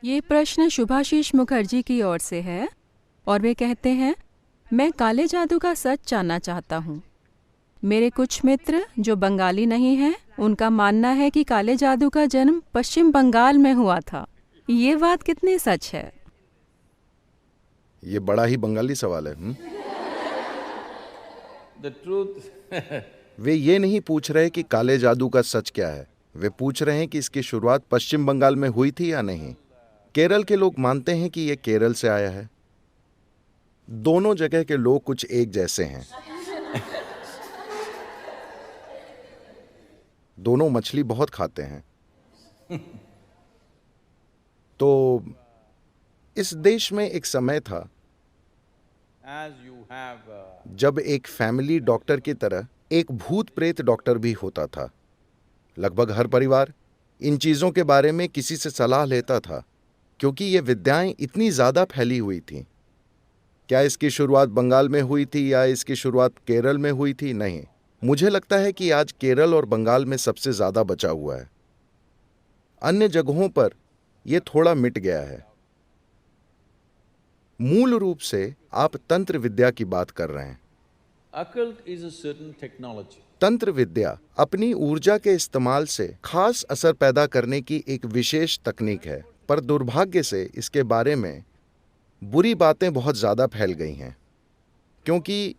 ये प्रश्न शुभाशीष मुखर्जी की ओर से है और वे कहते हैं, मैं काले जादू का सच जानना चाहता हूँ। मेरे कुछ मित्र जो बंगाली नहीं हैं, उनका मानना है कि काले जादू का जन्म पश्चिम बंगाल में हुआ था। ये बात कितनी सच है? ये बड़ा ही बंगाली सवाल है। The truth वे ये नहीं पूछ रहे कि काले जादू का सच क्या है, वे पूछ रहे हैं कि इसकी शुरुआत पश्चिम बंगाल में हुई थी या नहीं। केरल के लोग मानते हैं कि यह केरल से आया है। दोनों जगह के लोग कुछ एक जैसे हैं। दोनों मछली बहुत खाते हैं। तो इस देश में एक समय था as you have जब एक फैमिली डॉक्टर की तरह एक भूत प्रेत डॉक्टर भी होता था। लगभग हर परिवार इन चीजों के बारे में किसी से सलाह लेता था, क्योंकि ये विद्याएं इतनी ज्यादा फैली हुई थीं। क्या इसकी शुरुआत बंगाल में हुई थी या इसकी शुरुआत केरल में हुई थी? नहीं, मुझे लगता है कि आज केरल और बंगाल में सबसे ज्यादा बचा हुआ है। अन्य जगहों पर यह थोड़ा मिट गया है। मूल रूप से आप तंत्र विद्या की बात कर रहे हैं। occult is a certain technology. तंत्र विद्या अपनी ऊर्जा के इस्तेमाल से खास असर पैदा करने की एक विशेष तकनीक है, पर दुर्भाग्य से इसके बारे में बुरी बातें बहुत ज्यादा फैल गई हैं, क्योंकि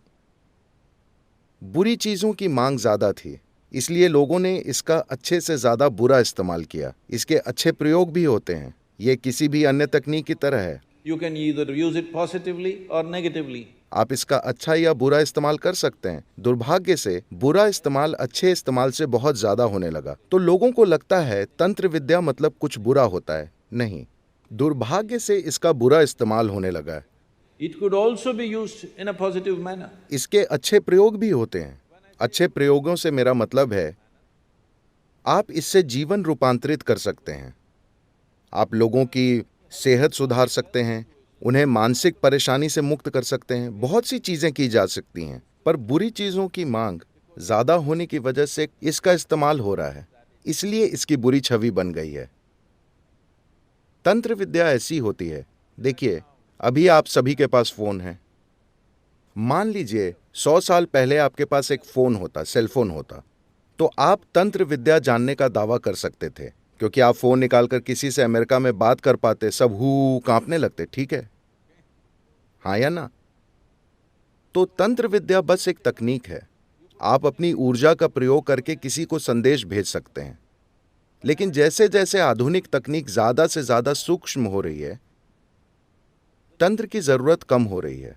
बुरी चीजों की मांग ज्यादा थी, इसलिए लोगों ने इसका अच्छे से ज्यादा बुरा इस्तेमाल किया। इसके अच्छे प्रयोग भी होते हैं, ये किसी भी अन्य तकनीक की तरह है। You can either use it positively or negatively. आप इसका अच्छा या बुरा इस्तेमाल कर सकते हैं। दुर्भाग्य से बुरा इस्तेमाल अच्छे इस्तेमाल से बहुत ज्यादा होने लगा, तो लोगों को लगता है तंत्र विद्या मतलब कुछ बुरा होता है। नहीं, दुर्भाग्य से इसका बुरा इस्तेमाल होने लगा है। It could also be used in a positive manner. इसके अच्छे प्रयोग भी होते हैं। अच्छे प्रयोगों से मेरा मतलब है आप इससे जीवन रूपांतरित कर सकते हैं। आप लोगों की सेहत सुधार सकते हैं, उन्हें मानसिक परेशानी से मुक्त कर सकते हैं। बहुत सी चीजें की जा सकती हैं, पर बुरी चीजों की मांग ज्यादा होने की वजह से इसका इस्तेमाल हो रहा है, इसलिए इसकी बुरी छवि बन गई है। तंत्र विद्या ऐसी होती है, देखिए, अभी आप सभी के पास फोन है। मान लीजिए 100 साल पहले आपके पास एक फोन होता, सेलफोन होता, तो आप तंत्र विद्या जानने का दावा कर सकते थे, क्योंकि आप फोन निकालकर किसी से अमेरिका में बात कर पाते, सब हू कांपने लगते। ठीक है, हाँ या ना? तो तंत्र विद्या बस एक तकनीक है। आप अपनी ऊर्जा का प्रयोग करके किसी को संदेश भेज सकते हैं, लेकिन जैसे जैसे आधुनिक तकनीक ज्यादा से ज्यादा सूक्ष्म हो रही है, तंत्र की जरूरत कम हो रही है,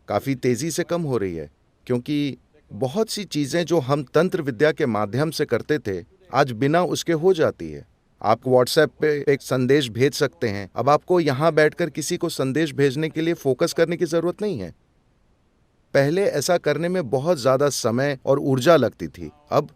काफी तेजी से कम हो रही है, क्योंकि बहुत सी चीजें जो हम तंत्र विद्या के माध्यम से करते थे, आज बिना उसके हो जाती है। आप व्हाट्सएप पे एक संदेश भेज सकते हैं। अब आपको यहां बैठकर किसी को संदेश भेजने के लिए फोकस करने की जरूरत नहीं है। पहले ऐसा करने में बहुत ज्यादा समय और ऊर्जा लगती थी, अब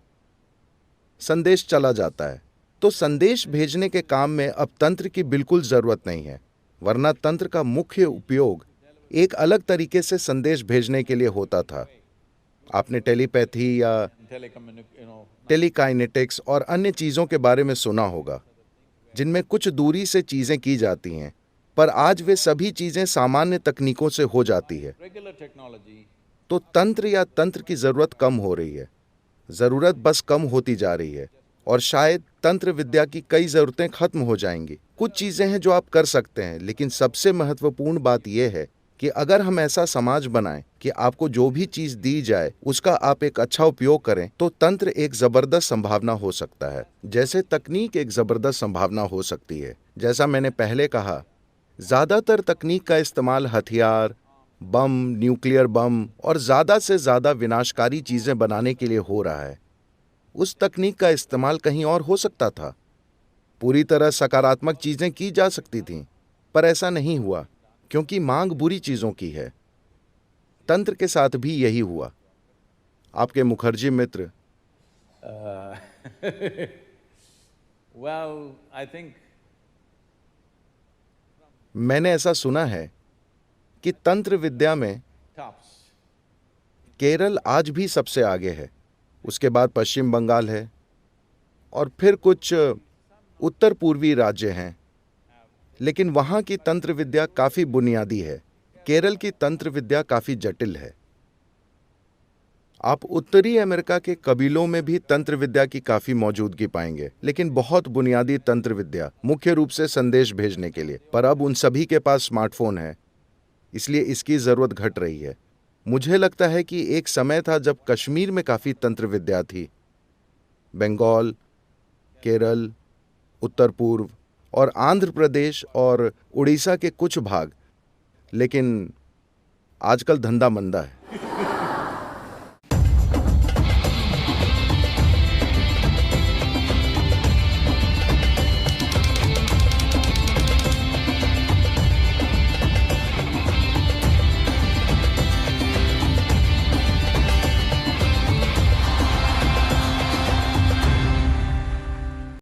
संदेश चला जाता है। तो संदेश भेजने के काम में अब तंत्र की बिल्कुल जरूरत नहीं है, वरना तंत्र का मुख्य उपयोग एक अलग तरीके से संदेश भेजने के लिए होता था। आपने टेलीपैथी या टेलीकाइनेटिक्स और अन्य चीजों के बारे में सुना होगा, जिनमें कुछ दूरी से चीजें की जाती हैं, पर आज वे सभी चीजें सामान्य तकनीकों से हो जाती है। Regular technology. तो तंत्र या तंत्र की जरूरत कम हो रही है, जरूरत बस कम होती जा रही है, और शायद तंत्र विद्या की कई जरूरतें खत्म हो जाएंगी। कुछ चीजें हैं जो आप कर सकते हैं, लेकिन सबसे महत्वपूर्ण बात यह है कि अगर हम ऐसा समाज बनाएं कि आपको जो भी चीज दी जाए उसका आप एक अच्छा उपयोग करें, तो तंत्र एक जबरदस्त संभावना हो सकता है, जैसे तकनीक एक जबरदस्त संभावना हो सकती है। जैसा मैंने पहले कहा, ज्यादातर तकनीक का इस्तेमाल हथियार, बम, न्यूक्लियर बम और ज्यादा से ज्यादा विनाशकारी चीजें बनाने के लिए हो रहा है। उस तकनीक का इस्तेमाल कहीं और हो सकता था। पूरी तरह सकारात्मक चीजें की जा सकती थीं, पर ऐसा नहीं हुआ, क्योंकि मांग बुरी चीजों की है। तंत्र के साथ भी यही हुआ। आपके मुखर्जी मित्र Well, I think मैंने ऐसा सुना है कि तंत्र विद्या में tops. केरल आज भी सबसे आगे है, उसके बाद पश्चिम बंगाल है, और फिर कुछ उत्तर पूर्वी राज्य हैं, लेकिन वहां की तंत्र विद्या काफी बुनियादी है। केरल की तंत्र विद्या काफी जटिल है। आप उत्तरी अमेरिका के कबीलों में भी तंत्र विद्या की काफी मौजूदगी पाएंगे, लेकिन बहुत बुनियादी तंत्र विद्या, मुख्य रूप से संदेश भेजने के लिए। पर अब उन सभी के पास स्मार्टफोन है, इसलिए इसकी जरूरत घट रही है। मुझे लगता है कि एक समय था जब कश्मीर में काफी तंत्र विद्या थी, बंगाल, केरल, उत्तर पूर्व और आंध्र प्रदेश और उड़ीसा के कुछ भाग, लेकिन आजकल धंधा मंदा है।